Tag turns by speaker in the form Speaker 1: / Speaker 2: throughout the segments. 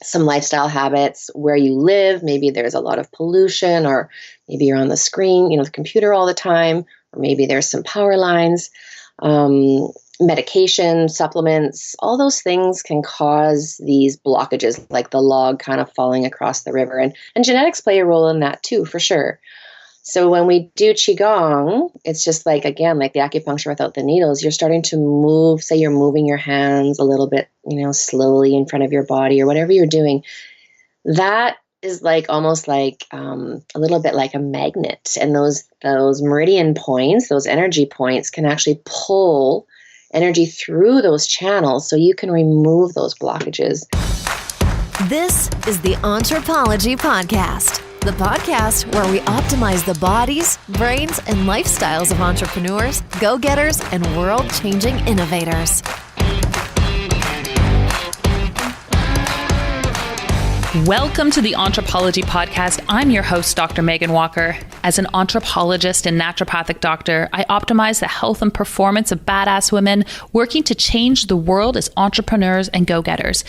Speaker 1: some lifestyle habits where you live. Maybe there's a lot of pollution, or maybe you're on the screen, the computer all the time, or maybe there's some power lines. Medication, supplements, all those things can cause these blockages, like the log kind of falling across the river. And genetics play a role in that too, for sure. So when we do Qigong, it's just like, again, like the acupuncture without the needles, you're starting to move, say you're moving your hands a little bit, slowly in front of your body or whatever you're doing. That is like almost like a little bit like a magnet. And those meridian points, those energy points can actually pull energy through those channels so you can remove those blockages.
Speaker 2: This is the Anthropology Podcast, the podcast where we optimize the bodies, brains, and lifestyles of entrepreneurs, go-getters, and world-changing innovators.
Speaker 3: Welcome to the Anthropology Podcast. I'm your host, Dr. Megan Walker. As an anthropologist and naturopathic doctor, I optimize the health and performance of badass women working to change the world as entrepreneurs and go-getters.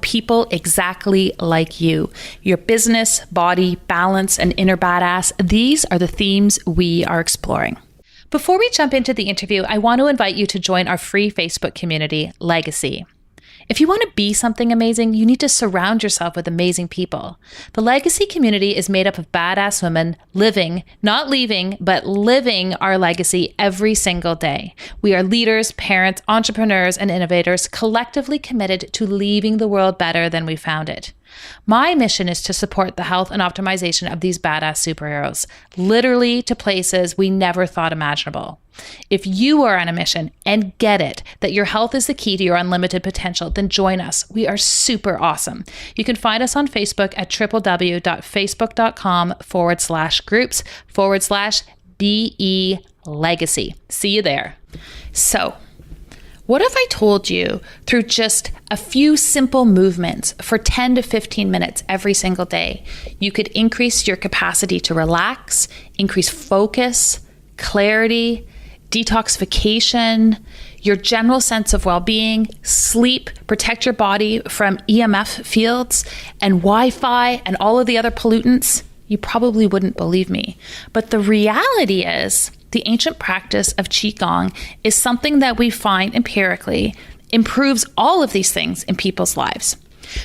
Speaker 3: People exactly like you. Your business, body, balance, and inner badass. These are the themes we are exploring. Before we jump into the interview, I want to invite you to join our free Facebook community, Legacy. If you want to be something amazing, you need to surround yourself with amazing people. The Legacy community is made up of badass women living, not leaving, but living our legacy every single day. We are leaders, parents, entrepreneurs, and innovators collectively committed to leaving the world better than we found it. My mission is to support the health and optimization of these badass superheroes, literally to places we never thought imaginable. If you are on a mission and get it that your health is the key to your unlimited potential, then join us. We are super awesome. You can find us on Facebook at www.facebook.com/groups/BE Legacy. See you there. So, what if I told you through just a few simple movements for 10 to 15 minutes every single day, you could increase your capacity to relax, increase focus, clarity, detoxification, your general sense of well-being, sleep, protect your body from EMF fields and Wi-Fi and all of the other pollutants? You probably wouldn't believe me. But the reality is, the ancient practice of Qigong is something that we find empirically improves all of these things in people's lives.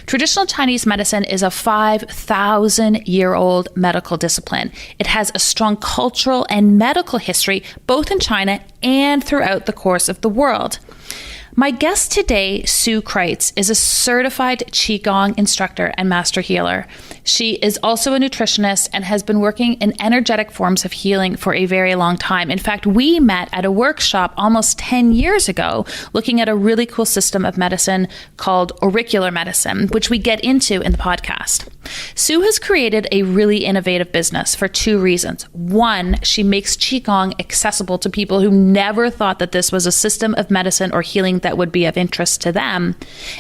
Speaker 3: Traditional Chinese medicine is a 5,000-year-old medical discipline. It has a strong cultural and medical history, both in China and throughout the course of the world. My guest today, Sue Kreitz, is a certified Qigong instructor and master healer. She is also a nutritionist and has been working in energetic forms of healing for a very long time. In fact, we met at a workshop almost 10 years ago, looking at a really cool system of medicine called auricular medicine, which we get into in the podcast. Sue has created a really innovative business for two reasons. One, she makes Qigong accessible to people who never thought that this was a system of medicine or healing that would be of interest to them.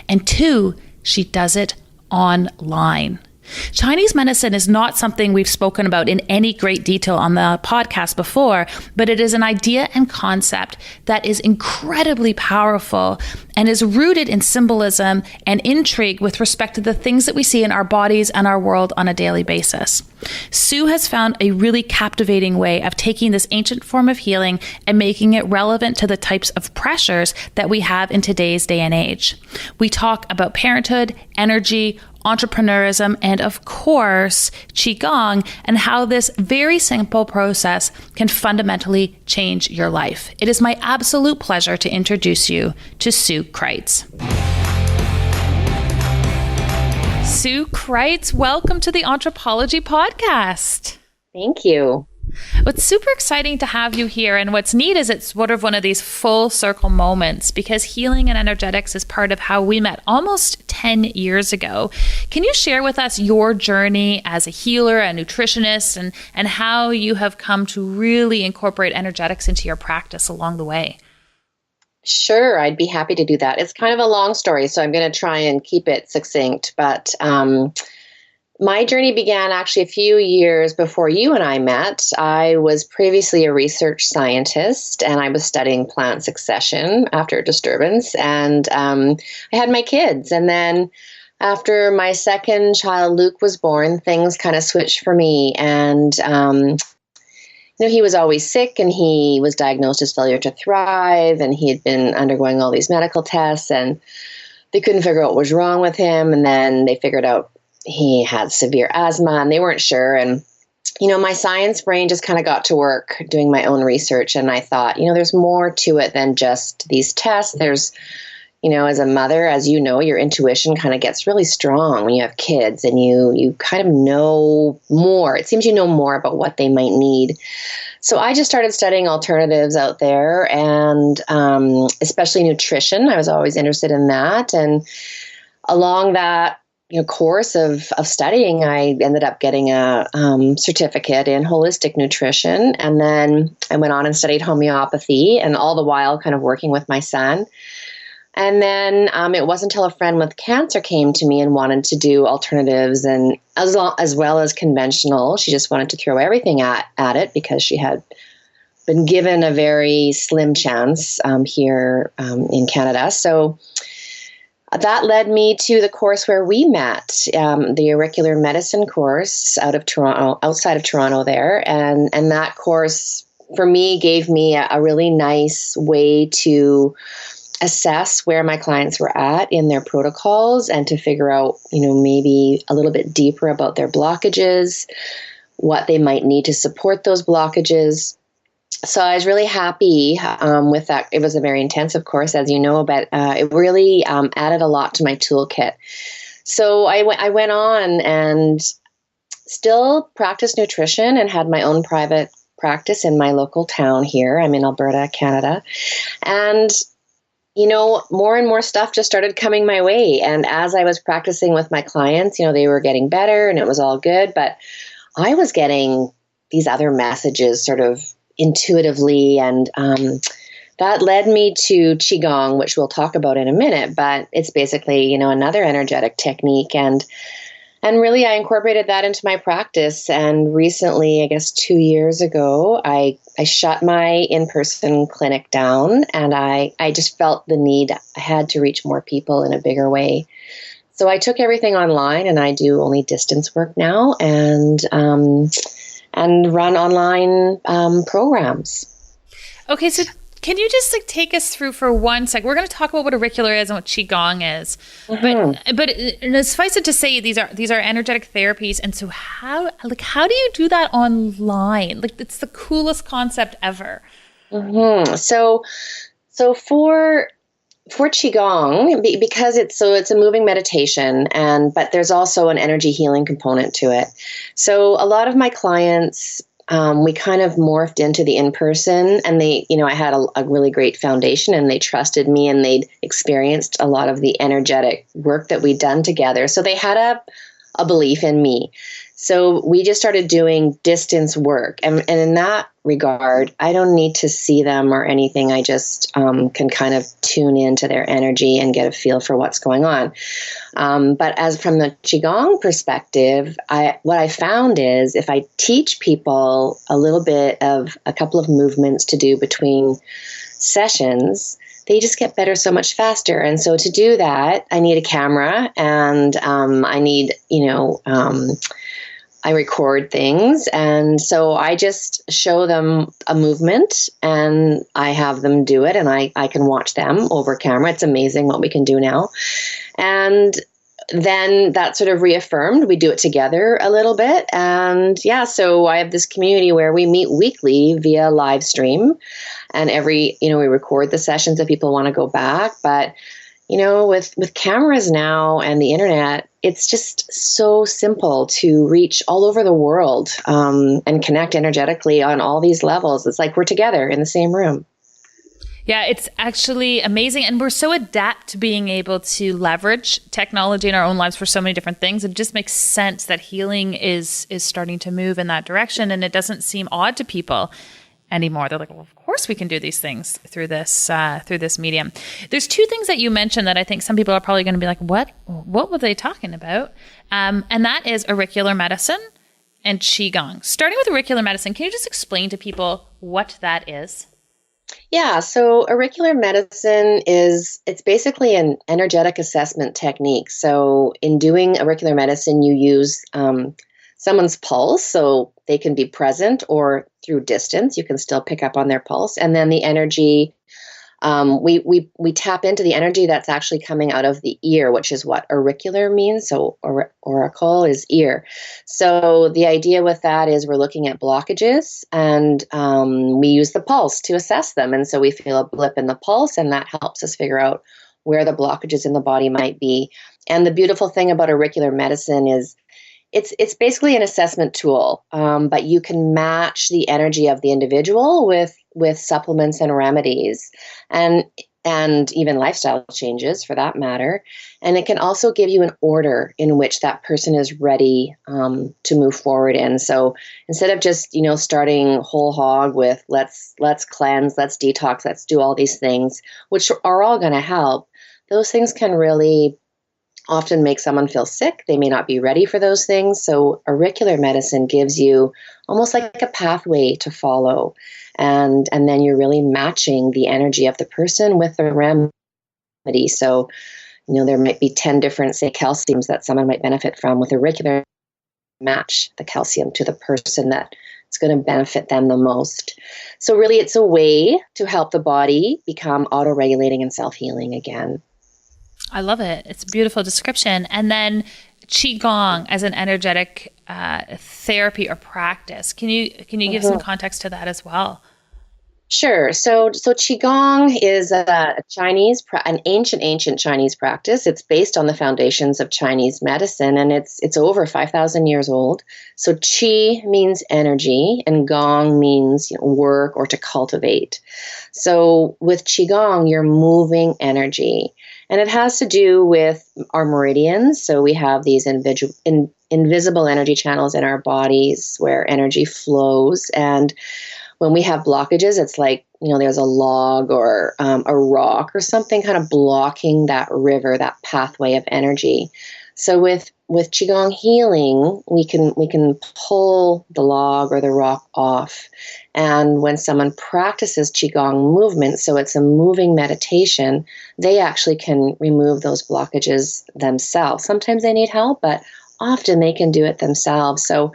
Speaker 3: And two, she does it online. Chinese medicine is not something we've spoken about in any great detail on the podcast before, but it is an idea and concept that is incredibly powerful and is rooted in symbolism and intrigue with respect to the things that we see in our bodies and our world on a daily basis. Sue has found a really captivating way of taking this ancient form of healing and making it relevant to the types of pressures that we have in today's day and age. We talk about parenthood, energy, entrepreneurism, and of course, Qigong, and how this very simple process can fundamentally change your life. It is my absolute pleasure to introduce you to Sue Kreitz. Sue Kreitz, welcome to the Anthropology Podcast.
Speaker 1: Thank you.
Speaker 3: What's super exciting to have you here, and what's neat is it's sort of one of these full circle moments because healing and energetics is part of how we met almost 10 years ago. Can you share with us your journey as a healer, a nutritionist, and how you have come to really incorporate energetics into your practice along the way?
Speaker 1: Sure, I'd be happy to do that. It's kind of a long story, so I'm going to try and keep it succinct, but my journey began actually a few years before you and I met. I was previously a research scientist, and I was studying plant succession after a disturbance, and I had my kids. And then after my second child, Luke, was born, things kind of switched for me. And, he was always sick, and he was diagnosed as failure to thrive, and he had been undergoing all these medical tests, and they couldn't figure out what was wrong with him. And then they figured out he had severe asthma, and they weren't sure. And, my science brain just kind of got to work doing my own research. And I thought, there's more to it than just these tests. There's, as a mother, as you know, your intuition kind of gets really strong when you have kids, and you kind of know more. It seems you know more about what they might need. So I just started studying alternatives out there, and especially nutrition. I was always interested in that. And along that course of studying, I ended up getting a certificate in holistic nutrition. And then I went on and studied homeopathy, and all the while kind of working with my son. And then it wasn't until a friend with cancer came to me and wanted to do alternatives, and as well as conventional. She just wanted to throw everything at it because she had been given a very slim chance here in Canada. So that led me to the course where we met, the auricular medicine course outside of Toronto there. And that course for me gave me a really nice way to assess where my clients were at in their protocols, and to figure out, maybe a little bit deeper about their blockages, what they might need to support those blockages. So I was really happy with that. It was a very intensive course, as you know, but it really added a lot to my toolkit. So I went on and still practiced nutrition and had my own private practice in my local town here. I'm in Alberta, Canada. And more and more stuff just started coming my way. And as I was practicing with my clients, they were getting better and it was all good. But I was getting these other messages sort of intuitively. And that led me to Qigong, which we'll talk about in a minute. But it's basically, another energetic technique. And really, I incorporated that into my practice. And recently, I guess 2 years ago, I shut my in-person clinic down, and I just felt the need. I had to reach more people in a bigger way. So I took everything online, and I do only distance work now, and run online programs.
Speaker 3: Okay, so can you just take us through for 1 sec? We're going to talk about what auricular is and what Qigong is, but suffice it to say, these are energetic therapies. And so how do you do that online? It's the coolest concept ever.
Speaker 1: Mm-hmm. So for Qigong, because it's a moving meditation, but there's also an energy healing component to it. So a lot of my clients, we kind of morphed into the in-person, and they, I had a really great foundation, and they trusted me, and they'd experienced a lot of the energetic work that we'd done together. So they had a belief in me. So we just started doing distance work. And in that regard, I don't need to see them or anything. I just can kind of tune into their energy and get a feel for what's going on. But as from the Qigong perspective, what I found is if I teach people a little bit of a couple of movements to do between sessions, they just get better so much faster. And so to do that, I need a camera, and I need, I record things. And so I just show them a movement, and I have them do it, and I can watch them over camera. It's amazing what we can do now. And then that sort of reaffirmed, we do it together a little bit. And so I have this community where we meet weekly via live stream, and we record the sessions if people want to go back. But with cameras now and the internet, it's just so simple to reach all over the world and connect energetically on all these levels. It's like we're together in the same room.
Speaker 3: Yeah, it's actually amazing. And we're so adept to being able to leverage technology in our own lives for so many different things. It just makes sense that healing is starting to move in that direction. And it doesn't seem odd to people anymore. They're like, well, of course we can do these things through this medium. There's two things that you mentioned that I think some people are probably going to be like, what were they talking about? And that is auricular medicine and Qigong. Starting with auricular medicine, can you just explain to people what that is?
Speaker 1: Yeah, so auricular medicine it's basically an energetic assessment technique. So in doing auricular medicine, you use someone's pulse, so they can be present or through distance. You can still pick up on their pulse, and then the energy. We tap into the energy that's actually coming out of the ear, which is what auricular means. So auricle is ear. So the idea with that is we're looking at blockages, and we use the pulse to assess them. And so we feel a blip in the pulse, and that helps us figure out where the blockages in the body might be. And the beautiful thing about auricular medicine is it's basically an assessment tool, but you can match the energy of the individual with supplements and remedies, and even lifestyle changes for that matter. And it can also give you an order in which that person is ready to move forward in. So instead of just starting whole hog with let's cleanse, let's detox, let's do all these things, which are all going to help, those things can really often make someone feel sick. They may not be ready for those things. So auricular medicine gives you almost like a pathway to follow. And then you're really matching the energy of the person with the remedy. So, there might be 10 different, say, calciums that someone might benefit from. With auricular, match the calcium to the person that it's going to benefit them the most. So really, it's a way to help the body become auto-regulating and self-healing again.
Speaker 3: I love it. It's a beautiful description. And then Qigong as an energetic therapy or practice. Can you give some context to that as well?
Speaker 1: Sure. So Qigong is an ancient Chinese practice. It's based on the foundations of Chinese medicine, and it's over 5,000 years old. So Qi means energy, and Gong means work or to cultivate. So with Qigong, you're moving energy, and it has to do with our meridians. So we have these invisible energy channels in our bodies where energy flows, and when we have blockages, it's like, there's a log or a rock or something kind of blocking that river, that pathway of energy. So with Qigong healing, we can pull the log or the rock off. And when someone practices Qigong movement, so it's a moving meditation, they actually can remove those blockages themselves. Sometimes they need help, but often they can do it themselves. So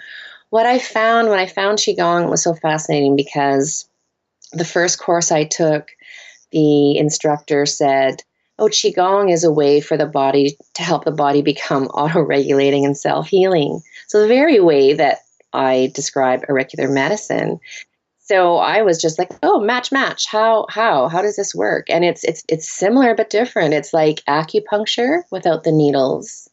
Speaker 1: what I found when I found Qigong was so fascinating because the first course I took, the instructor said, Qigong is a way for the body to help the body become auto-regulating and self-healing. So the very way that I describe auricular medicine. So I was just like, match. How does this work? And it's similar but different. It's like acupuncture without the needles.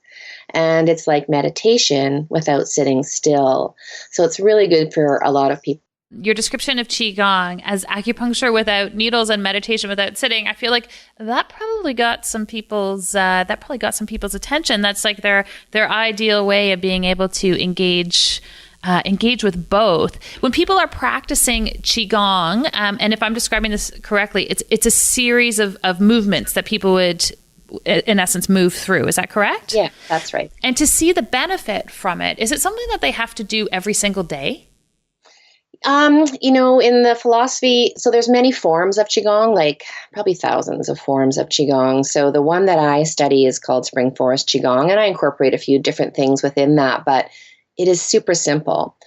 Speaker 1: And it's like meditation without sitting still. So it's really good for a lot of people.
Speaker 3: Your description of Qigong as acupuncture without needles and meditation without sitting, I feel like that probably got some people's attention. That's like their ideal way of being able to engage with both. When people are practicing Qigong, and if I'm describing this correctly, it's a series of movements that people would, in essence, move through. Is that correct?
Speaker 1: Yeah, that's right.
Speaker 3: And to see the benefit from it, is it something that they have to do every single day?
Speaker 1: In the philosophy, so there's many forms of Qigong, like probably thousands of forms of Qigong. So the one that I study is called Spring Forest Qigong, and I incorporate a few different things within that, but it is super simple.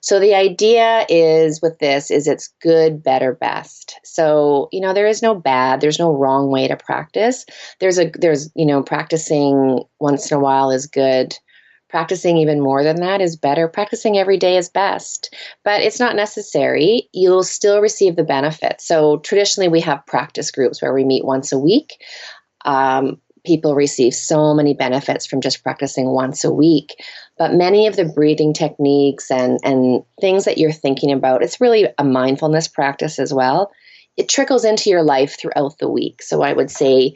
Speaker 1: So the idea is with this is it's good, better, best. So, there is no bad, there's no wrong way to practice. There's practicing once in a while is good. Practicing even more than that is better. Practicing every day is best, but it's not necessary. You'll still receive the benefit. So traditionally we have practice groups where we meet once a week. People receive so many benefits from just practicing once a week. But many of the breathing techniques and things that you're thinking about, it's really a mindfulness practice as well. It trickles into your life throughout the week. So I would say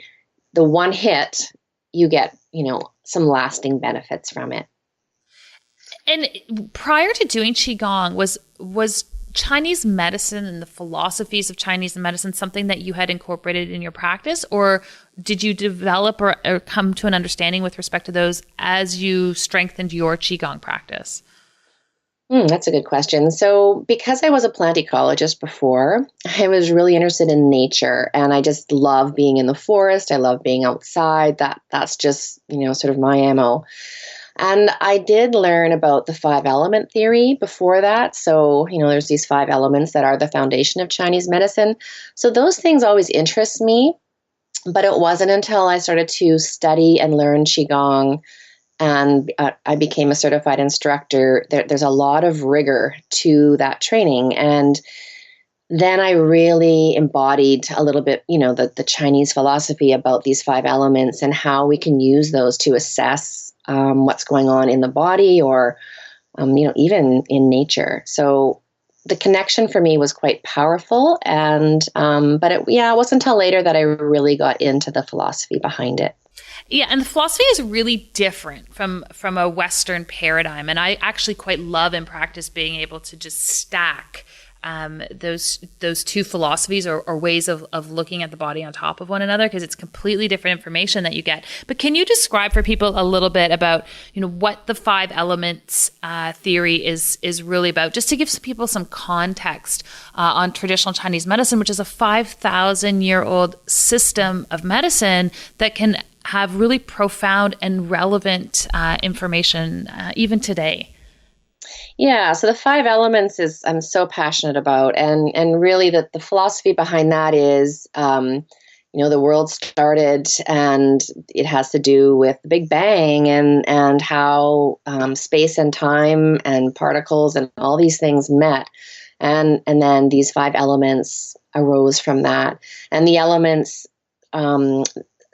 Speaker 1: the one hit, you get, some lasting benefits from it.
Speaker 3: And prior to doing Qigong, was Chinese medicine and the philosophies of Chinese medicine something that you had incorporated in your practice, or did you develop or come to an understanding with respect to those as you strengthened your Qigong practice?
Speaker 1: That's a good question. So, because I was a plant ecologist before, I was really interested in nature, and I just love being in the forest. I love being outside. That's just sort of my MO. And I did learn about the five element theory before that. So, there's these five elements that are the foundation of Chinese medicine. So those things always interest me. But it wasn't until I started to study and learn Qigong and I became a certified instructor. There's a lot of rigor to that training. And then I really embodied a little bit, the Chinese philosophy about these five elements and how we can use those to assess what's going on in the body or, even in nature. So the connection for me was quite powerful. And, but it wasn't until later that I really got into the philosophy behind it.
Speaker 3: Yeah, and the philosophy is really different from a Western paradigm. And I actually quite love in practice being able to just stack those two philosophies or ways of looking at the body on top of one another, because it's completely different information that you get. But can you describe for people a little bit about what the five elements theory is really about, just to give some people some context on traditional Chinese medicine, which is a 5,000-year-old system of medicine that can have really profound and relevant information even today?
Speaker 1: Yeah, so the five elements is I'm so passionate about, and really the philosophy behind that is, the world started, and it has to do with the Big Bang and how space and time and particles and all these things met, and then these five elements arose from that, and the elements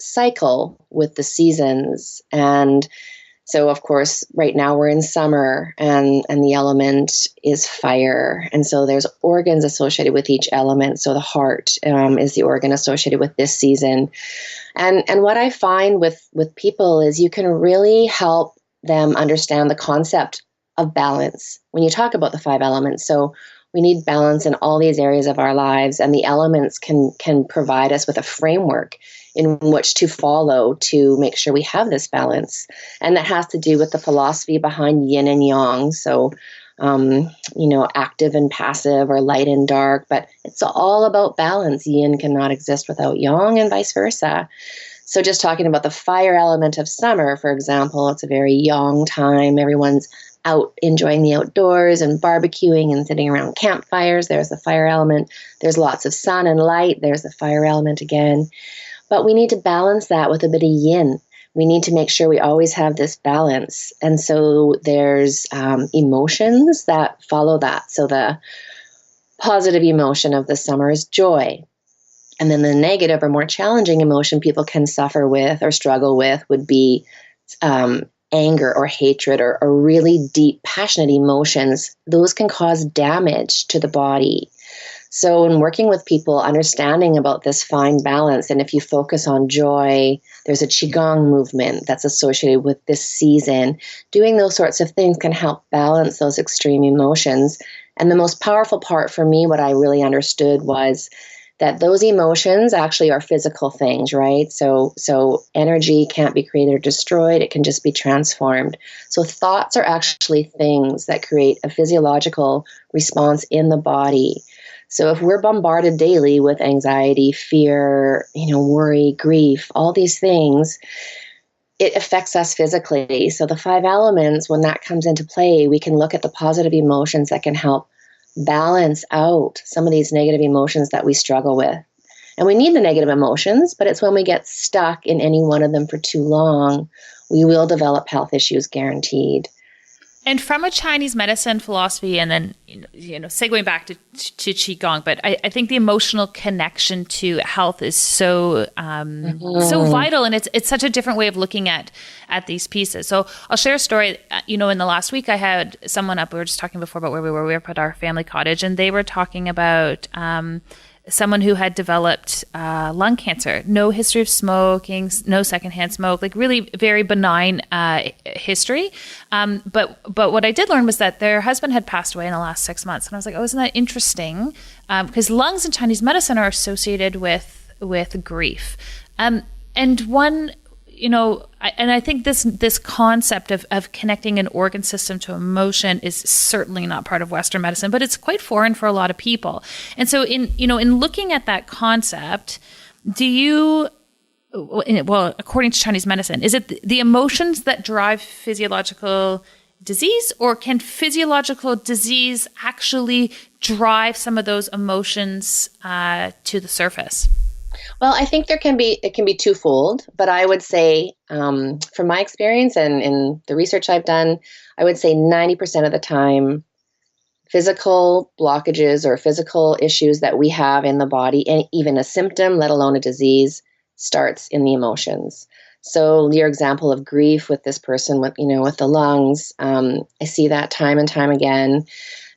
Speaker 1: cycle with the seasons. And so, of course, right now we're in summer, and the element is fire. And so there's organs associated with each element. So the heart is the organ associated with this season. And what I find with people is you can really help them understand the concept of balance when you talk about the five elements. So we need balance in all these areas of our lives, and the elements can provide us with a framework in which to follow to make sure we have this balance. And that has to do with the philosophy behind yin and yang. So, active and passive, or light and dark, but it's all about balance. Yin cannot exist without yang, and vice versa. So just talking about the fire element of summer, for example, it's a very yang time. Everyone's out enjoying the outdoors and barbecuing and sitting around campfires. There's the fire element. There's lots of sun and light. There's the fire element again. But we need to balance that with a bit of yin. We need to make sure we always have this balance. And so there's emotions that follow that. So the positive emotion of the summer is joy. And then the negative or more challenging emotion people can suffer with or struggle with would be anger or hatred or really deep, passionate emotions. Those can cause damage to the body. So in working with people, understanding about this fine balance, and if you focus on joy, there's a Qigong movement that's associated with this season. Doing those sorts of things can help balance those extreme emotions. And the most powerful part for me, what I really understood was that those emotions actually are physical things, right? So energy can't be created or destroyed. It can just be transformed. So thoughts are actually things that create a physiological response in the body. So if we're bombarded daily with anxiety, fear, worry, grief, all these things, it affects us physically. So the five elements, when that comes into play, we can look at the positive emotions that can help balance out some of these negative emotions that we struggle with. And we need the negative emotions, but it's when we get stuck in any one of them for too long, we will develop health issues, guaranteed.
Speaker 3: And from a Chinese medicine philosophy, and then segueing back to Qigong, but I think the emotional connection to health is so so vital, and it's such a different way of looking at these pieces. So I'll share a story. In the last week, I had someone up. We were just talking before about where we were. We were up at our family cottage, and they were talking about someone who had developed lung cancer, no history of smoking, no secondhand smoke, like really very benign history. But what I did learn was that their husband had passed away in the last 6 months. And I was like, oh, isn't that interesting? Because lungs in Chinese medicine are associated with grief. And one I think this concept of connecting an organ system to emotion is certainly not part of Western medicine, but it's quite foreign for a lot of people. And so in looking at that concept, according to Chinese medicine, is it the emotions that drive physiological disease, or can physiological disease actually drive some of those emotions to the surface?
Speaker 1: Well, I think it can be twofold, but I would say, from my experience and in the research I've done, I would say 90% of the time, physical blockages or physical issues that we have in the body, and even a symptom, let alone a disease, starts in the emotions. So your example of grief with this person with the lungs, I see that time and time again,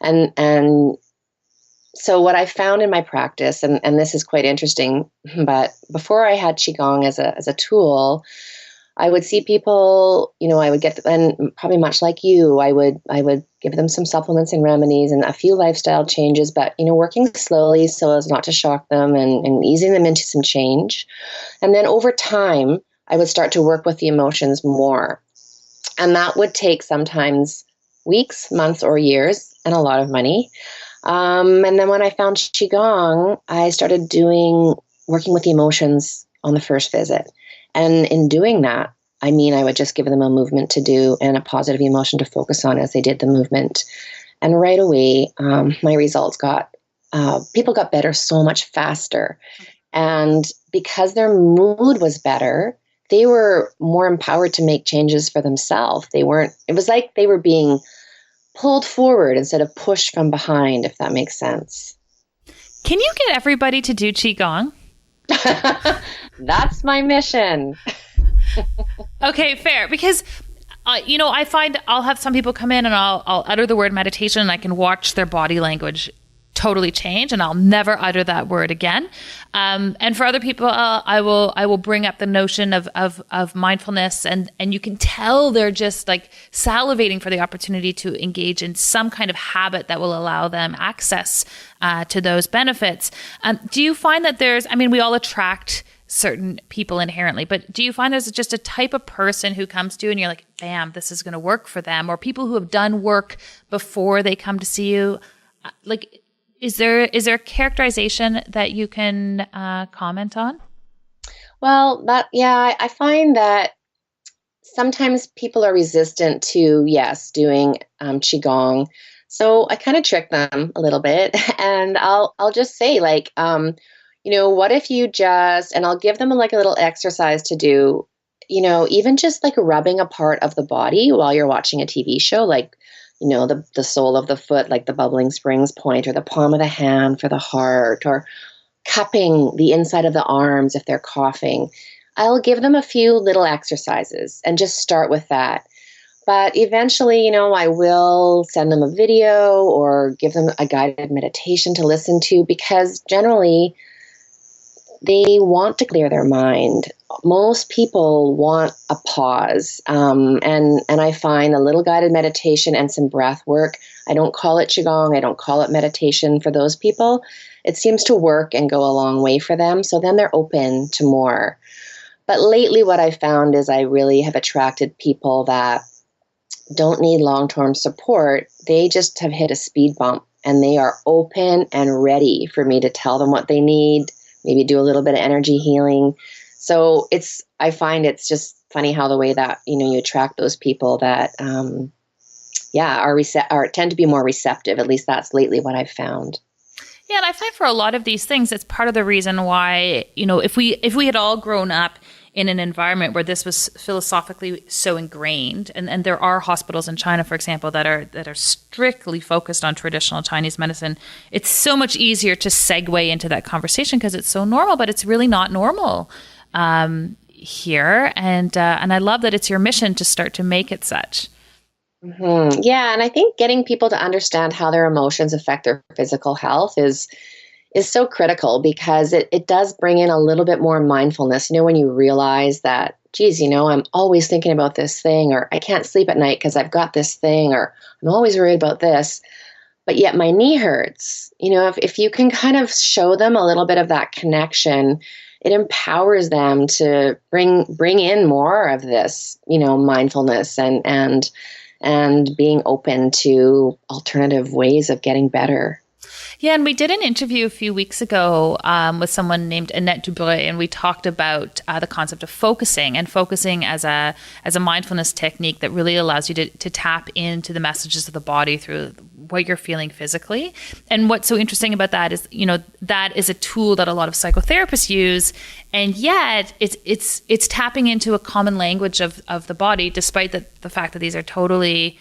Speaker 1: and so what I found in my practice, and this is quite interesting, but before I had Qigong as a tool, I would see people, I would get, and probably much like you, I would give them some supplements and remedies and a few lifestyle changes, but, working slowly so as not to shock them and easing them into some change. And then over time, I would start to work with the emotions more. And that would take sometimes weeks, months, or years, and a lot of money. And then when I found Qigong, I started working with the emotions on the first visit. And in doing that, I would just give them a movement to do and a positive emotion to focus on as they did the movement. And right away, my results people got better so much faster. And because their mood was better, they were more empowered to make changes for themselves. It was like they were being pulled forward instead of pushed from behind, if that makes sense.
Speaker 3: Can you get everybody to do Qigong?
Speaker 1: That's my mission.
Speaker 3: Okay, fair. Because, I find I'll have some people come in and I'll utter the word meditation and I can watch their body language totally change, and I'll never utter that word again. And for other people, I will bring up the notion of mindfulness, and you can tell they're just like salivating for the opportunity to engage in some kind of habit that will allow them access to those benefits. Do you find that we all attract certain people inherently, but do you find there's just a type of person who comes to you and you're like, bam, this is going to work for them, or people who have done work before they come to see you? Is there a characterization that you can comment on?
Speaker 1: Well, I find that sometimes people are resistant to, doing Qigong. So I kind of trick them a little bit, and I'll just say what if you and I'll give them a little exercise to do, even just rubbing a part of the body while you're watching a TV show, the sole of the foot, like the bubbling springs point, or the palm of the hand for the heart, or cupping the inside of the arms if they're coughing. I'll give them a few little exercises and just start with that. But eventually, I will send them a video or give them a guided meditation to listen to, because generally they want to clear their mind. Most people want a pause. And I find a little guided meditation and some breath work. I don't call it Qigong. I don't call it meditation for those people. It seems to work and go a long way for them. So then they're open to more. But lately what I found is I really have attracted people that don't need long-term support. They just have hit a speed bump and they are open and ready for me to tell them what they need, maybe do a little bit of energy healing. So I find it's just funny how the way that, you attract those people that, tend to be more receptive. At least that's lately what I've found.
Speaker 3: Yeah. And I find for a lot of these things, it's part of the reason why, if we had all grown up in an environment where this was philosophically so ingrained, and there are hospitals in China, for example, that are strictly focused on traditional Chinese medicine, it's so much easier to segue into that conversation because it's so normal, but it's really not normal here. And I love that it's your mission to start to make it such.
Speaker 1: Mm-hmm. Yeah, and I think getting people to understand how their emotions affect their physical health is so critical, because it does bring in a little bit more mindfulness. When you realize that, geez, I'm always thinking about this thing, or I can't sleep at night because I've got this thing, or I'm always worried about this, but yet my knee hurts. If you can kind of show them a little bit of that connection, it empowers them to bring in more of this, mindfulness and being open to alternative ways of getting better.
Speaker 3: Yeah, and we did an interview a few weeks ago with someone named Annette Dubreuil, and we talked about the concept of focusing as a mindfulness technique that really allows you to tap into the messages of the body through what you're feeling physically. And what's so interesting about that is, that is a tool that a lot of psychotherapists use, and yet it's tapping into a common language of the body, despite the fact that these are totally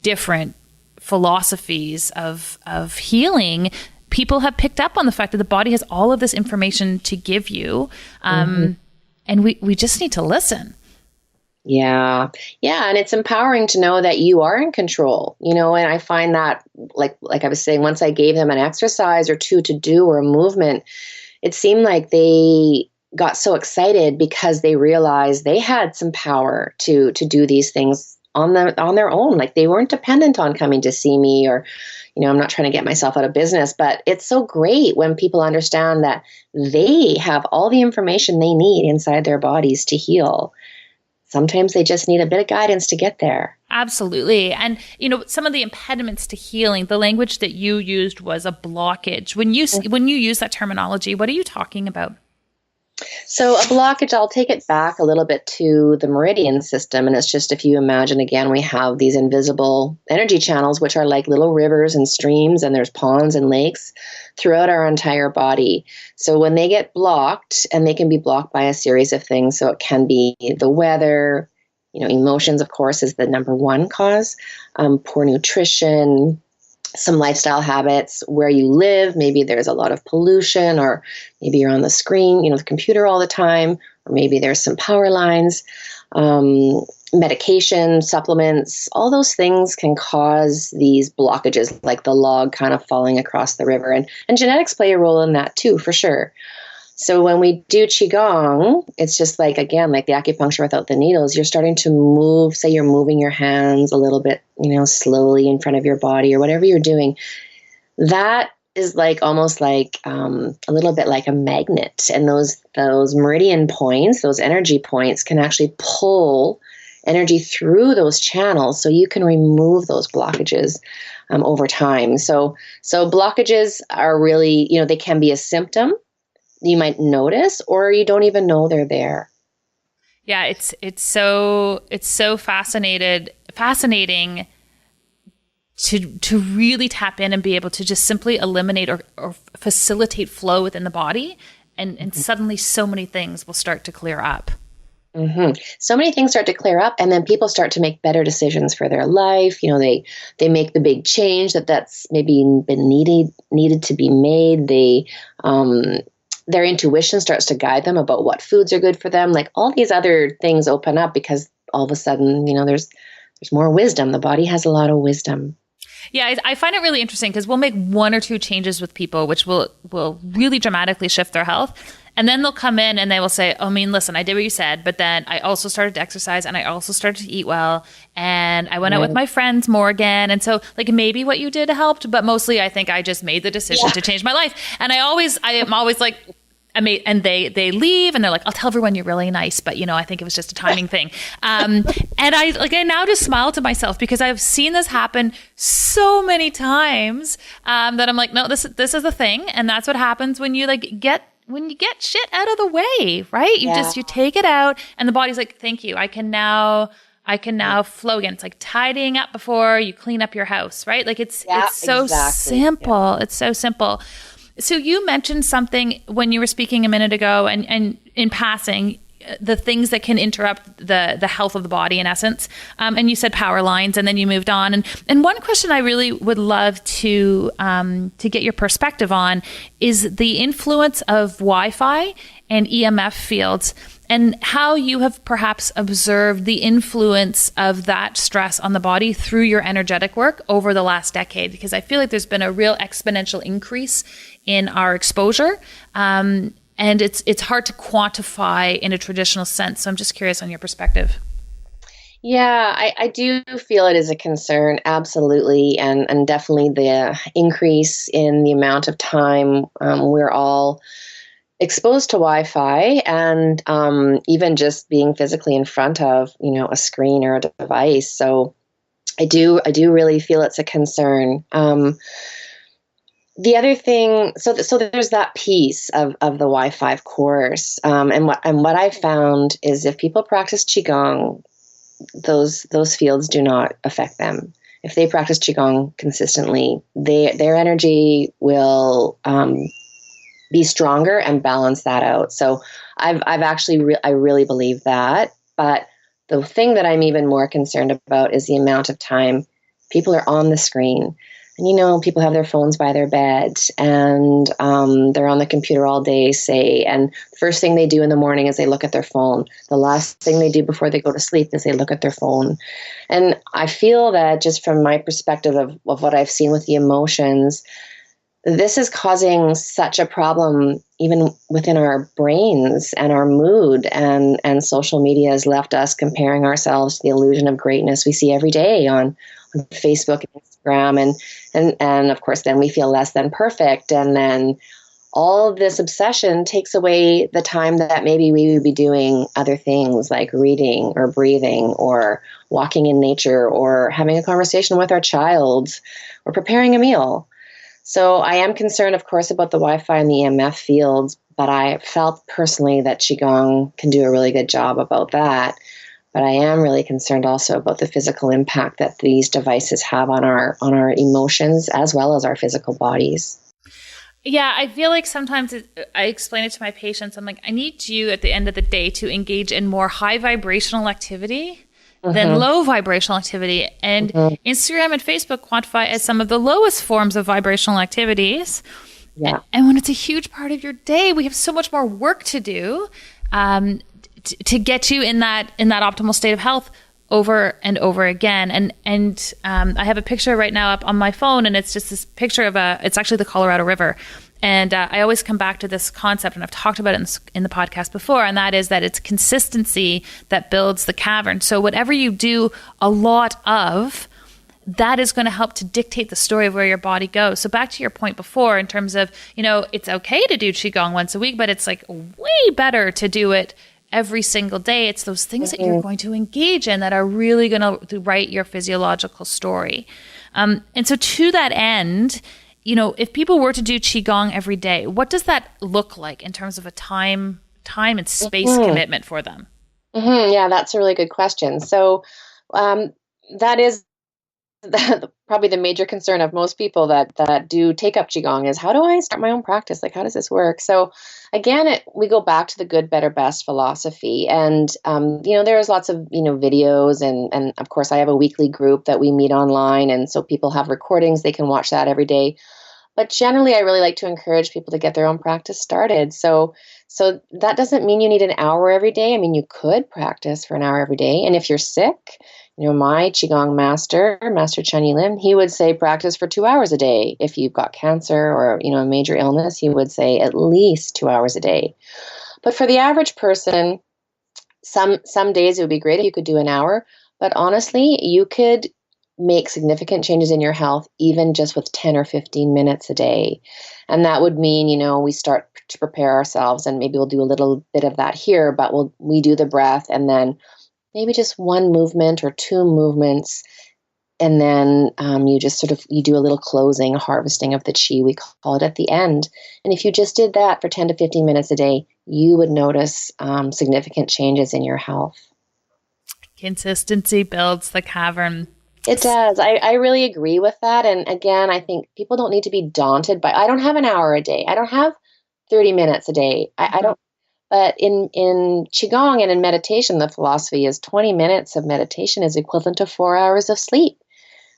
Speaker 3: different philosophies of healing. People have picked up on the fact that the body has all of this information to give you, and we just need to listen.
Speaker 1: Yeah, and it's empowering to know that you are in control. And I find that, like I was saying, once I gave them an exercise or two to do or a movement, it seemed like they got so excited because they realized they had some power to do these things on their own. Like, they weren't dependent on coming to see me, or, I'm not trying to get myself out of business, but it's so great when people understand that they have all the information they need inside their bodies to heal. Sometimes they just need a bit of guidance to get there.
Speaker 3: Absolutely. And, some of the impediments to healing, the language that you used was a blockage. When you use that terminology, what are you talking about?
Speaker 1: So a blockage, I'll take it back a little bit to the meridian system. And it's just, if you imagine, again, we have these invisible energy channels, which are like little rivers and streams, and there's ponds and lakes throughout our entire body. So when they get blocked, and they can be blocked by a series of things. So it can be the weather, emotions, of course, is the number one cause, poor nutrition, some lifestyle habits, where you live. Maybe there's a lot of pollution, or maybe you're on the screen, the computer all the time, or maybe there's some power lines, medication, supplements. All those things can cause these blockages, like the log kind of falling across the river. And genetics play a role in that too, for sure. So when we do Qigong, it's just like, again, like the acupuncture without the needles, you're starting to move, say you're moving your hands a little bit, slowly in front of your body, or whatever you're doing. That is like almost like a little bit like a magnet. And those meridian points, those energy points, can actually pull energy through those channels, so you can remove those blockages over time. So blockages are really, they can be a symptom you might notice, or you don't even know they're there.
Speaker 3: Yeah, it's so fascinating to really tap in and be able to just simply eliminate or facilitate flow within the body, and suddenly so many things will start to clear up.
Speaker 1: Mm-hmm. So many things start to clear up, and then people start to make better decisions for their life. They make the big change that's maybe been needed to be made. Their intuition starts to guide them about what foods are good for them. Like, all these other things open up because all of a sudden, there's more wisdom. The body has a lot of wisdom.
Speaker 3: Yeah, I find it really interesting because we'll make one or two changes with people, which will really dramatically shift their health. And then they'll come in and they will say, listen, I did what you said, but then I also started to exercise, and I also started to eat well, and I went out with my friends more again. And so, like, maybe what you did helped, but mostly I think I just made the decision to change my life. And I am always like, and they leave and they're like, I'll tell everyone you're really nice, but I think it was just a timing thing. And I now just smile to myself because I've seen this happen so many times that I'm like, no, this is the thing. And that's what happens when you get shit out of the way, right? You take it out, and the body's like, thank you. I can now flow again. It's like tidying up before you clean up your house, right? Like it's so simple. Yeah. It's so simple. So you mentioned something when you were speaking a minute ago, and in passing, the things that can interrupt the health of the body, in essence. And you said power lines, and then you moved on. And one question I really would love to get your perspective on is the influence of Wi-Fi and EMF fields, and how you have perhaps observed the influence of that stress on the body through your energetic work over the last decade. Because I feel like there's been a real exponential increase in our exposure. And it's hard to quantify in a traditional sense. So I'm just curious on your perspective.
Speaker 1: Yeah, I do feel it is a concern, absolutely. And definitely the increase in the amount of time we're all exposed to Wi-Fi, and even just being physically in front of, a screen or a device. So I do really feel it's a concern. The other thing, so there's that piece of the Wi-Fi, of course, and what I found is if people practice Qigong, those fields do not affect them. If they practice Qigong consistently, their energy will be stronger and balance that out. So I've actually I really believe that. But the thing that I'm even more concerned about is the amount of time people are on the screen. And, people have their phones by their bed, and they're on the computer all day, say, and the first thing they do in the morning is they look at their phone. The last thing they do before they go to sleep is they look at their phone. And I feel that just from my perspective of what I've seen with the emotions, this is causing such a problem even within our brains and our mood, and social media has left us comparing ourselves to the illusion of greatness we see every day on Facebook and Instagram, and of course then we feel less than perfect, and then all of this obsession takes away the time that maybe we would be doing other things like reading or breathing or walking in nature or having a conversation with our child or preparing a meal. So I am concerned, of course, about the Wi-Fi and the EMF fields, but I felt personally that Qigong can do a really good job about that. But I am really concerned also about the physical impact that these devices have on our emotions as well as our physical bodies.
Speaker 3: Yeah, I feel like sometimes I explain it to my patients. I'm like, I need you at the end of the day to engage in more high vibrational activity than low vibrational activity. And Instagram and Facebook quantify as some of the lowest forms of vibrational activities.
Speaker 1: Yeah.
Speaker 3: And when it's a huge part of your day, we have so much more work to do to get you in that optimal state of health over and over again. And I have a picture right now up on my phone, and it's just this picture of it's actually the Colorado River. And I always come back to this concept, and I've talked about it in the podcast before, and that is that it's consistency that builds the cavern. So whatever you do a lot of, that is going to help to dictate the story of where your body goes. So back to your point before in terms of, it's okay to do Qigong once a week, but it's like way better to do it every single day. It's those things that you're going to engage in that are really going to write your physiological story. And so to that end, if people were to do Qigong every day, what does that look like in terms of a time and space commitment for them?
Speaker 1: Yeah, that's a really good question. So that is probably the major concern of most people that do take up Qigong is, how do I start my own practice? Like, how does this work? So again, we go back to the good, better, best philosophy. And, there's lots of, videos and of course I have a weekly group that we meet online. And so people have recordings, they can watch that every day. But generally, I really like to encourage people to get their own practice started. So that doesn't mean you need an hour every day. I mean, you could practice for an hour every day. And if you're sick, my Qigong master, Master Chen Yilim, he would say practice for 2 hours a day. If you've got cancer or, a major illness, he would say at least 2 hours a day. But for the average person, some days it would be great if you could do an hour. But honestly, you could make significant changes in your health even just with 10 or 15 minutes a day. And that would mean, we start to prepare ourselves, and maybe we'll do a little bit of that here, but we do the breath, and then maybe just one movement or two movements, and then you just you do a little closing, harvesting of the qi, we call it, at the end. And if you just did that for 10 to 15 minutes a day, you would notice significant changes in your health.
Speaker 3: Consistency builds the cavern.
Speaker 1: It does. I really agree with that. And again, I think people don't need to be daunted by, I don't have an hour a day. I don't have 30 minutes a day. I don't. But in Qigong and in meditation, the philosophy is 20 minutes of meditation is equivalent to 4 hours of sleep.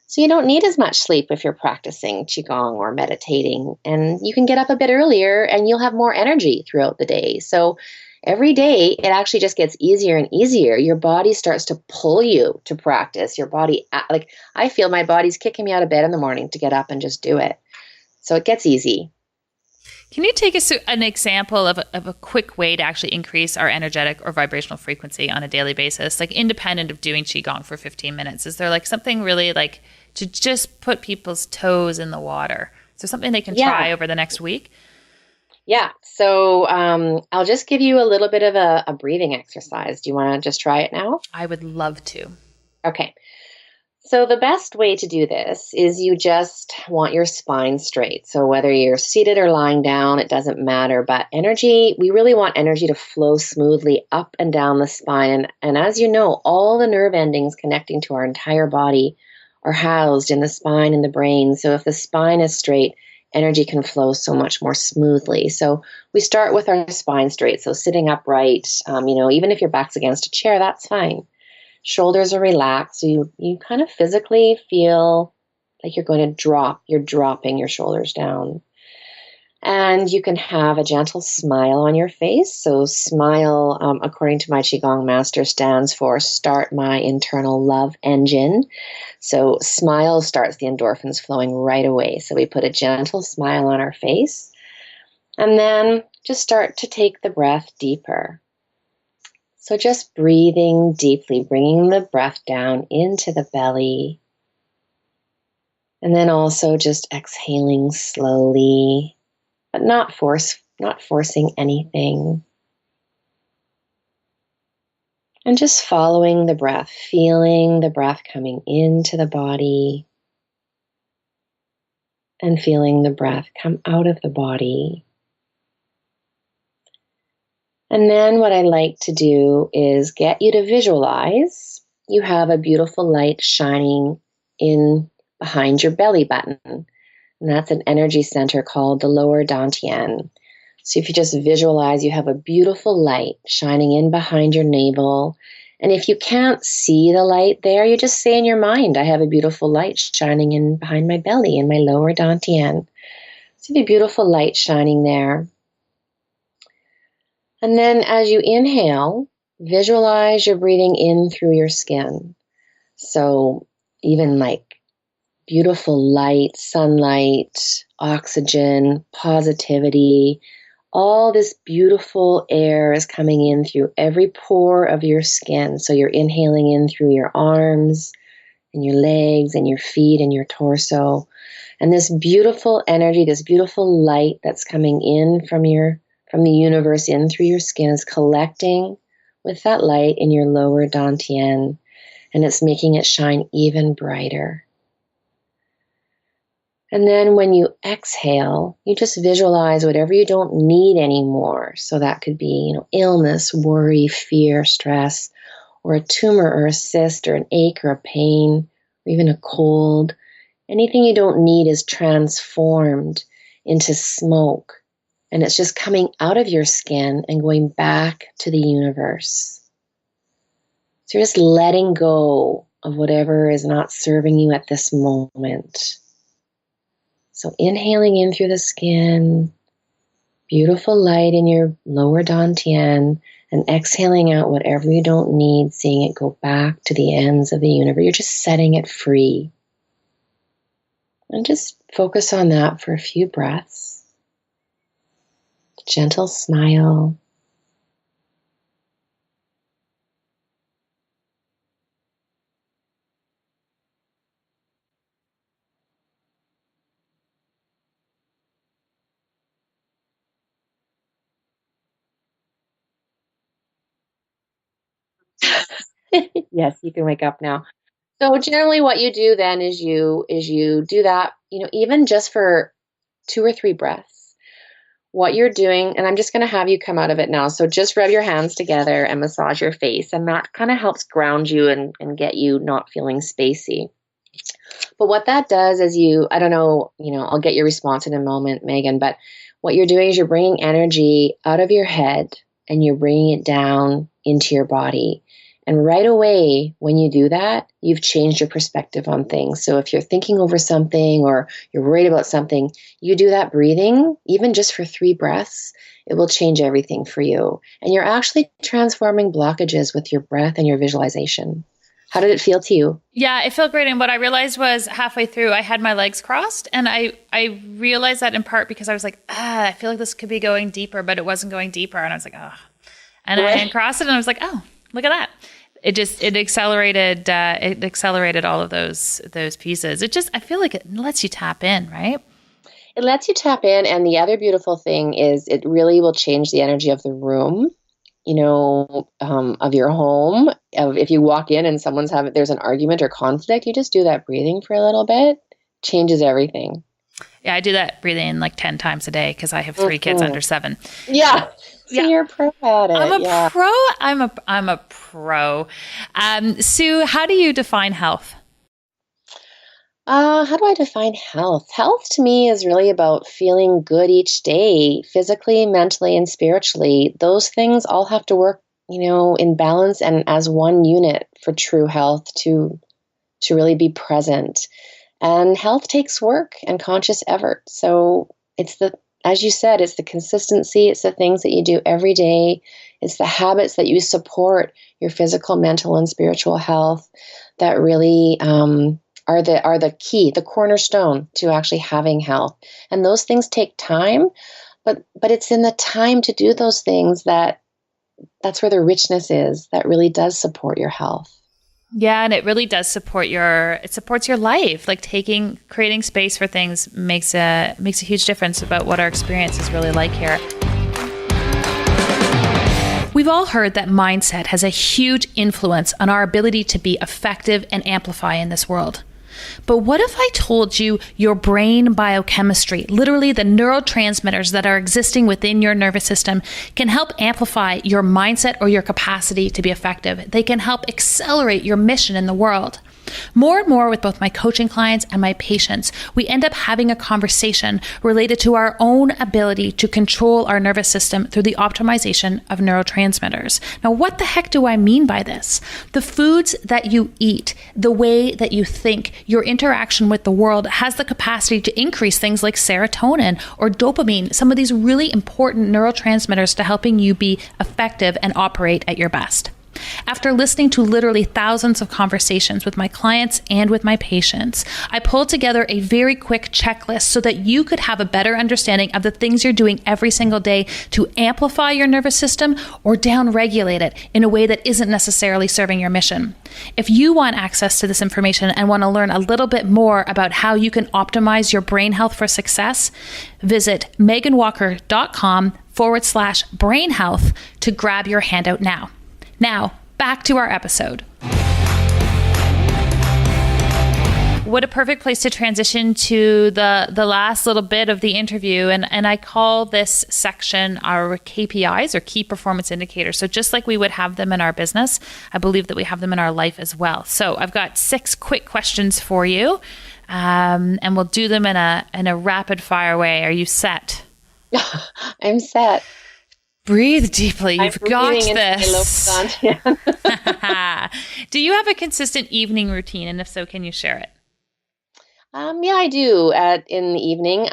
Speaker 1: So you don't need as much sleep if you're practicing Qigong or meditating. And you can get up a bit earlier and you'll have more energy throughout the day. So every day, it actually just gets easier and easier. Your body starts to pull you to practice. Your body, like, I feel my body's kicking me out of bed in the morning to get up and just do it. So it gets easy.
Speaker 3: Can you take us an example of a quick way to actually increase our energetic or vibrational frequency on a daily basis, like independent of doing Qigong for 15 minutes? Is there like something really like to just put people's toes in the water? Is there something they can try over the next week?
Speaker 1: Yeah. So I'll just give you a little bit of a breathing exercise. Do you want to just try it now?
Speaker 3: I would love to.
Speaker 1: Okay. So the best way to do this is you just want your spine straight. So whether you're seated or lying down, it doesn't matter. But energy, we really want energy to flow smoothly up and down the spine. And as you know, all the nerve endings connecting to our entire body are housed in the spine and the brain. So if the spine is straight, energy can flow so much more smoothly. So we start with our spine straight. So sitting upright, even if your back's against a chair, that's fine. Shoulders are relaxed, so you kind of physically feel like you're going to drop. You're dropping your shoulders down. And you can have a gentle smile on your face. So smile, according to my Qigong master, stands for start my internal love engine. So smile starts the endorphins flowing right away. So we put a gentle smile on our face. And then just start to take the breath deeper. So just breathing deeply, bringing the breath down into the belly. And then also just exhaling slowly, but not forcing anything. And just following the breath, feeling the breath coming into the body and feeling the breath come out of the body. And then what I like to do is get you to visualize you have a beautiful light shining in behind your belly button. And that's an energy center called the lower dantian. So if you just visualize you have a beautiful light shining in behind your navel. And if you can't see the light there, you just say in your mind, I have a beautiful light shining in behind my belly in my lower dantian. So you have a beautiful light shining there. And then as you inhale, visualize you're breathing in through your skin. So even like beautiful light, sunlight, oxygen, positivity, all this beautiful air is coming in through every pore of your skin. So you're inhaling in through your arms and your legs and your feet and your torso. And this beautiful energy, this beautiful light that's coming in from the universe in through your skin is collecting with that light in your lower dantian, and it's making it shine even brighter. And then when you exhale, you just visualize whatever you don't need anymore. So that could be, illness, worry, fear, stress, or a tumor or a cyst or an ache or a pain, or even a cold. Anything you don't need is transformed into smoke. And it's just coming out of your skin and going back to the universe. So you're just letting go of whatever is not serving you at this moment. So inhaling in through the skin, beautiful light in your lower dantian, and exhaling out whatever you don't need, seeing it go back to the ends of the universe. You're just setting it free. And just focus on that for a few breaths. Gentle smile. Yes, you can wake up now. So generally what you do then is you do that, even just for 2 or 3 breaths. What you're doing, and I'm just going to have you come out of it now. So just rub your hands together and massage your face, and that kind of helps ground you and get you not feeling spacey. But what that does is I don't know, I'll get your response in a moment, Megan, but what you're doing is you're bringing energy out of your head and you're bringing it down into your body. And right away, when you do that, you've changed your perspective on things. So if you're thinking over something or you're worried about something, you do that breathing, even just for 3 breaths, it will change everything for you. And you're actually transforming blockages with your breath and your visualization. How did it feel to you?
Speaker 3: Yeah, it felt great. And what I realized was halfway through, I had my legs crossed. And I realized that in part because I was like, I feel like this could be going deeper, but it wasn't going deeper. And I was like, And I uncrossed it and I was like, look at that. It accelerated all of those pieces. I feel like it lets you tap in, right?
Speaker 1: It lets you tap in. And the other beautiful thing is it really will change the energy of the room, of your home. If you walk in and there's an argument or conflict, you just do that breathing for a little bit, changes everything.
Speaker 3: Yeah, I do that breathing like 10 times a day because I have 3 kids under 7.
Speaker 1: Yeah. So you're a pro at it.
Speaker 3: I'm a pro. I'm a pro. Sue, how do you define health?
Speaker 1: How do I define health? Health to me is really about feeling good each day, physically, mentally, and spiritually. Those things all have to work, in balance and as one unit for true health to really be present. And health takes work and conscious effort. So as you said, it's the consistency, it's the things that you do every day, it's the habits that you support your physical, mental, and spiritual health that really are the key, the cornerstone to actually having health. And those things take time, but it's in the time to do those things that's where the richness is, that really does support your health.
Speaker 3: Yeah, and it really does supports your life. Like creating space for things makes a huge difference about what our experience is really like here. We've all heard that mindset has a huge influence on our ability to be effective and amplify in this world. But what if I told you your brain biochemistry, literally the neurotransmitters that are existing within your nervous system, can help amplify your mindset or your capacity to be effective? They can help accelerate your mission in the world. More and more with both my coaching clients and my patients, we end up having a conversation related to our own ability to control our nervous system through the optimization of neurotransmitters. Now, what the heck do I mean by this? The foods that you eat, the way that you think, your interaction with the world has the capacity to increase things like serotonin or dopamine, some of these really important neurotransmitters to helping you be effective and operate at your best. After listening to literally thousands of conversations with my clients and with my patients, I pulled together a very quick checklist so that you could have a better understanding of the things you're doing every single day to amplify your nervous system or downregulate it in a way that isn't necessarily serving your mission. If you want access to this information and want to learn a little bit more about how you can optimize your brain health for success, visit meganwalker.com/brain health to grab your handout now. Now, back to our episode. What a perfect place to transition to the last little bit of the interview. And I call this section our KPIs, or key performance indicators. So just like we would have them in our business, I believe that we have them in our life as well. So I've got 6 quick questions for you, and we'll do them in a rapid fire way. Are you set?
Speaker 1: I'm set.
Speaker 3: Breathe deeply. You've got this. Do you have a consistent evening routine? And if so, can you share it?
Speaker 1: Yeah, I do in the evening.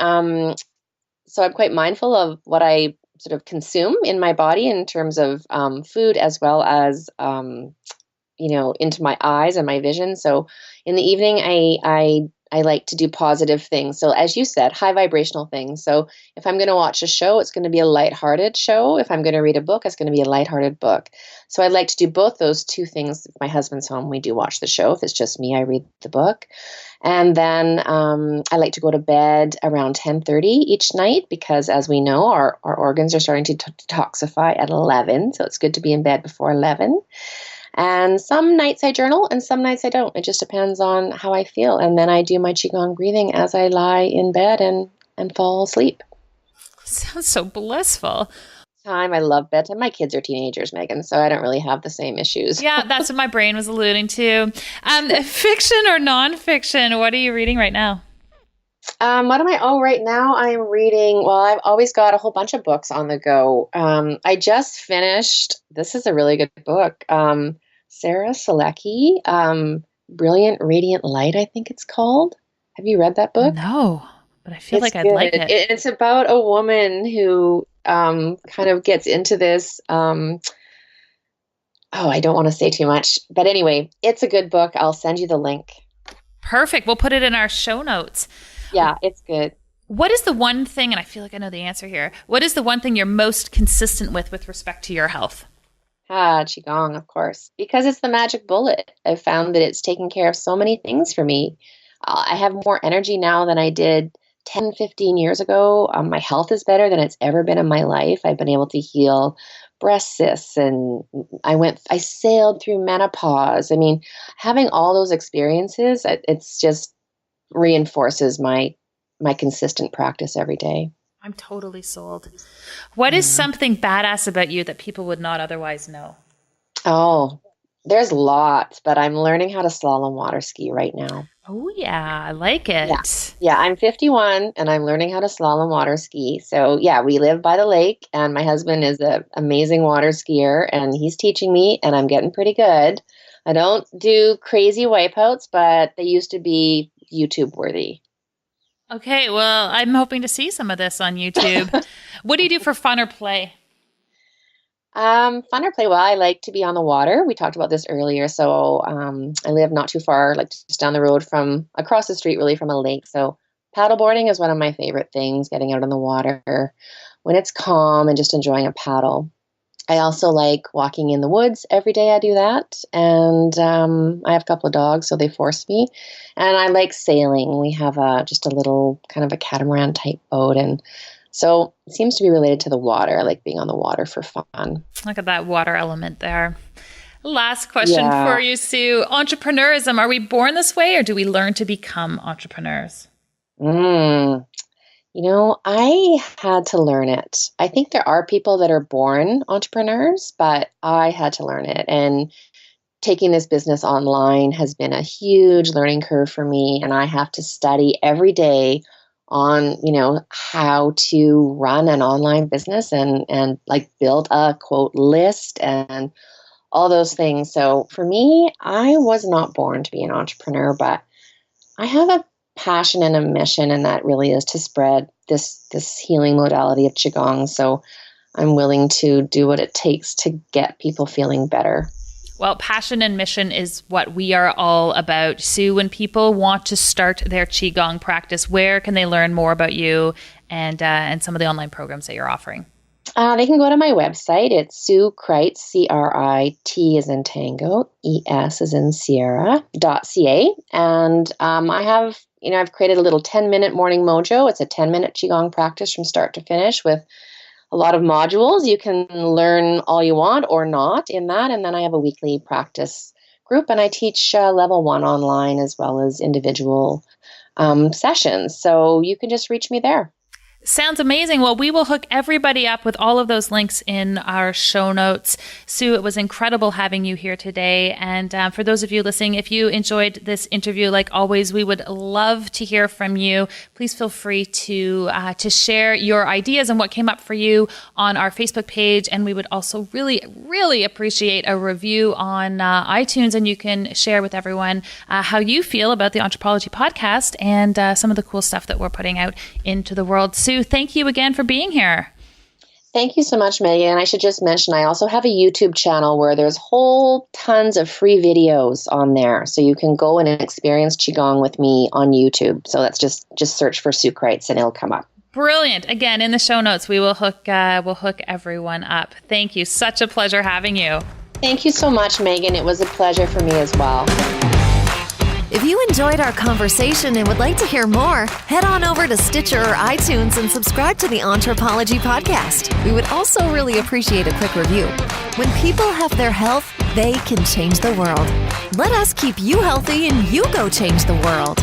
Speaker 1: So I'm quite mindful of what I sort of consume in my body in terms of food, as well as, into my eyes and my vision. So in the evening, I like to do positive things. So as you said, high vibrational things. So if I'm going to watch a show, it's going to be a lighthearted show. If I'm going to read a book, it's going to be a lighthearted book. So I like to do both those two things. If my husband's home, we do watch the show. If it's just me, I read the book. And then I like to go to bed around 10:30 each night because, as we know, our organs are starting to detoxify at 11. So it's good to be in bed before 11. And some nights I journal and some nights I don't. It just depends on how I feel. And then I do my Qigong breathing as I lie in bed and fall asleep.
Speaker 3: Sounds so blissful.
Speaker 1: I love bedtime. My kids are teenagers, Megan, so I don't really have the same issues.
Speaker 3: Yeah, that's what my brain was alluding to. Fiction or nonfiction? What are you reading right now?
Speaker 1: What am I? Oh, right now I'm reading. Well, I've always got a whole bunch of books on the go. I just finished. This is a really good book. Sarah Selecki, Brilliant Radiant Light, I think it's called. Have you read that book?
Speaker 3: No, but I feel like I'd like it.
Speaker 1: It's about a woman who kind of gets into this. I don't want to say too much, but anyway, it's a good book. I'll send you the link.
Speaker 3: Perfect. We'll put it in our show notes.
Speaker 1: Yeah, it's good.
Speaker 3: What is the one thing, and I feel like I know the answer here, what is the one thing you're most consistent with respect to your health?
Speaker 1: Qigong, of course, because it's the magic bullet. I've found that it's taken care of so many things for me. I have more energy now than I did 10, 15 years ago. My health is better than it's ever been in my life. I've been able to heal breast cysts, and I sailed through menopause. I mean, having all those experiences, it's just reinforces my consistent practice every day.
Speaker 3: I'm totally sold. What is something badass about you that people would not otherwise know?
Speaker 1: Oh, there's lots, but I'm learning how to slalom water ski right now.
Speaker 3: Oh, yeah. I like it.
Speaker 1: Yeah, I'm 51 and I'm learning how to slalom water ski. So, yeah, we live by the lake and my husband is an amazing water skier and he's teaching me and I'm getting pretty good. I don't do crazy wipeouts, but they used to be YouTube worthy.
Speaker 3: Okay, well, I'm hoping to see some of this on YouTube. What do you do for fun or play?
Speaker 1: Fun or play? Well, I like to be on the water. We talked about this earlier. So I live not too far, like just down the road from, across the street really from a lake. So paddleboarding is one of my favorite things, getting out on the water when it's calm and just enjoying a paddle. I also like walking in the woods every day. I do that. And I have a couple of dogs, so they force me. And I like sailing. We have just a little kind of a catamaran type boat. And so it seems to be related to the water. I like being on the water for fun.
Speaker 3: Look at that water element there. Last question for you, Sue. Entrepreneurism, are we born this way or do we learn to become entrepreneurs?
Speaker 1: You know, I had to learn it. I think there are people that are born entrepreneurs, but I had to learn it. And taking this business online has been a huge learning curve for me. And I have to study every day on, how to run an online business and like build a quote list and all those things. So for me, I was not born to be an entrepreneur, but I have a passion and a mission, and that really is to spread this healing modality of Qigong. So I'm willing to do what it takes to get people feeling better.
Speaker 3: Well, passion and mission is what we are all about. Sue, when people want to start their Qigong practice, where can they learn more about you and some of the online programs that you're offering?
Speaker 1: They can go to my website. It's Sue Kreitz, CRIT as in Tango, ES as in Sierra.ca. And I have, I've created a little 10-minute morning mojo. It's a 10-minute Qigong practice from start to finish with a lot of modules. You can learn all you want or not in that. And then I have a weekly practice group and I teach level 1 online as well as individual sessions. So you can just reach me there.
Speaker 3: Sounds amazing. Well, we will hook everybody up with all of those links in our show notes. Sue, it was incredible having you here today. And for those of you listening, if you enjoyed this interview, like always, we would love to hear from you. Please feel free to share your ideas and what came up for you on our Facebook page. And we would also really, really appreciate a review on iTunes. And you can share with everyone how you feel about the Anthropology podcast and some of the cool stuff that we're putting out into the world. Sue, thank you again for being here.
Speaker 1: Thank you so much, Megan. And I should just mention, I also have a YouTube channel where there's whole tons of free videos on there. So you can go and experience Qigong with me on YouTube. So that's just search for Sue Kreitz and it'll come up.
Speaker 3: Brilliant. Again, in the show notes, we will hook everyone up. Thank you. Such a pleasure having you.
Speaker 1: Thank you so much, Megan. It was a pleasure for me as well.
Speaker 2: If you enjoyed our conversation and would like to hear more, head on over to Stitcher or iTunes and subscribe to the Anthropology podcast. We would also really appreciate a quick review. When people have their health, they can change the world. Let us keep you healthy and you go change the world.